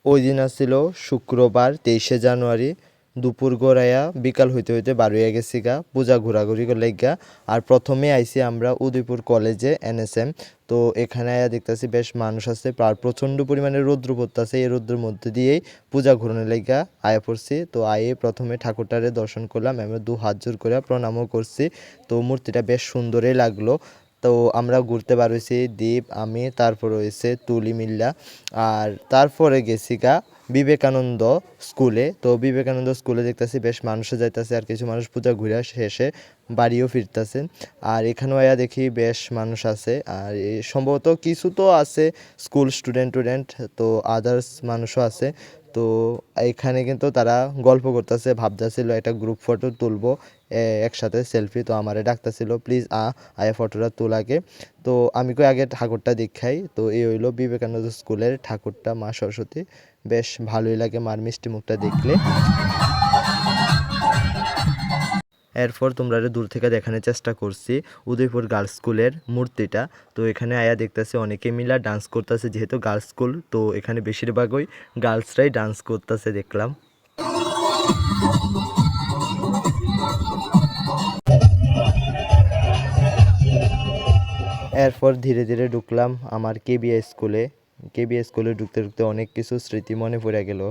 ওই দিন আসছিল শুক্রবার 23শে জানুয়ারি। দুপুর গড়াইয়া বিকাল হইতে হইতে বার হইয়া গেছি গা পূজা ঘোরাঘুরি লাইগা। আর প্রথমে আইছি আমরা উদয়পুর কলেজে এনএসএম। তো এখানে আয়া দেখতেছি বেশ মানুষ আছে, আর প্রচণ্ড পরিমাণে রৌদ্র পড়তেছে। এই রৌদ্রের মধ্যে দিয়েই পূজা ঘুরানোর লাইগা আয়া পড়ছি। তো আয়ে প্রথমে ঠাকুরটারে দর্শন করলাম, আমরা দু হাত জোর করে প্রণামও করছি। তো মূর্তিটা বেশ সুন্দরই লাগলো। তো আমরা ঘুরতে বার হইছি দীপ, আমি, তারপর হয়েছে তুলি মিল্লা। আর তারপরে গেছি গা বিবেকানন্দ স্কুলে। তো বিবেকানন্দ স্কুলে দেখতেছি বেশ মানুষও যাইতেছে, আর কিছু মানুষ পূজা ঘুরে শেষে বাড়িও ফিরতেছে। আর এখানেও আয়া দেখি বেশ মানুষ আছে, আর সম্ভবত কিছু তো আছে স্কুল স্টুডেন্ট, তো আদার্স মানুষও আছে। তো এখানে কিন্তু তারা গল্প করতেছে, ভাবতেছিল একটা গ্রুপ ফটো তুলবো একসাথে সেলফি। তো আমারে ডাকতেছিল, প্লিজ আয়া ফটোটা তোলাকে। তো আমি কই আগে ঠাকুরটা দেখাই। তো এই হইলো বিবেকানন্দ স্কুলের ঠাকুরটা, মা সরস্বতী। বেশ ভালোই লাগে মার মিষ্টি মুখটা দেখলে। এরপর তোমরা দূর থেকে দেখানোর চেষ্টা করছি উদয়পুর গার্লস স্কুলের মূর্তিটা। তো এখানে আয়া দেখতেছে অনেকে মিলা ডান্স করতেছে, যেহেতু গার্লস স্কুল তো এখানে বেশিরভাগই গার্লসরাই ডান্স করতেছে দেখলাম। এরপর ধীরে ধীরে ঢুকলাম আমার কেবিএ স্কুলে। কেবিএ স্কুলে ঢুকতে ঢুকতে অনেক কিছু স্মৃতি মনে পড়ে গেল।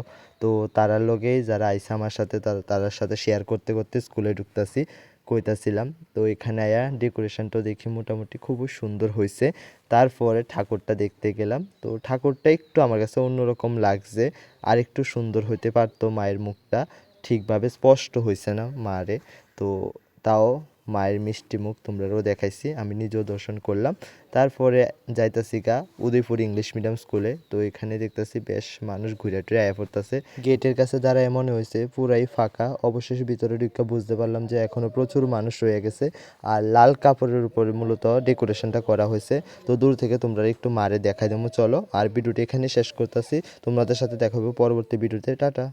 তো তারার লগেই যারা আইসা আমার সাথে তারার সাথে শেয়ার করতে করতে স্কুলে ঢুকতেছি, কইতাছিলাম। তো এখানে আয়া ডেকোরেশনটাও দেখি মোটামুটি খুবই সুন্দর হয়েছে। তারপরে ঠাকুরটা দেখতে গেলাম। তো ঠাকুরটা একটু আমার কাছে অন্যরকম লাগছে, আর একটু সুন্দর হইতে পারতো। মায়ের মুখটা ঠিকভাবে স্পষ্ট হয়েছে না মারে। তো তাও মায়ের মিষ্টি মুখ তোমরাও দেখাইছি, আমি নিজেও দর্শন করলাম। তারপরে যাইতাছি গা উদয়পুর ইংলিশ মিডিয়াম স্কুলে। তো এখানে দেখতেছি বেশ মানুষ ঘুরে টুরে আয়া পড়তেছে। গেটের কাছে দাঁড়ায় মনে হয়েছে পুরাই ফাঁকা। অবশেষে ভিতরে ঢুকে বুঝতে পারলাম যে এখনো প্রচুর মানুষ রয়ে গেছে, আর লাল কাপড়ের উপরে মূলত ডেকোরেশনটা করা হয়েছে। তো দূর থেকে তোমরা একটু মারে দেখাই দেবো, চলো। আর ভিডিওটি এখানে শেষ করতেছি, তোমাদের সাথে দেখা হবে পরবর্তী ভিডিওতে। টাটা।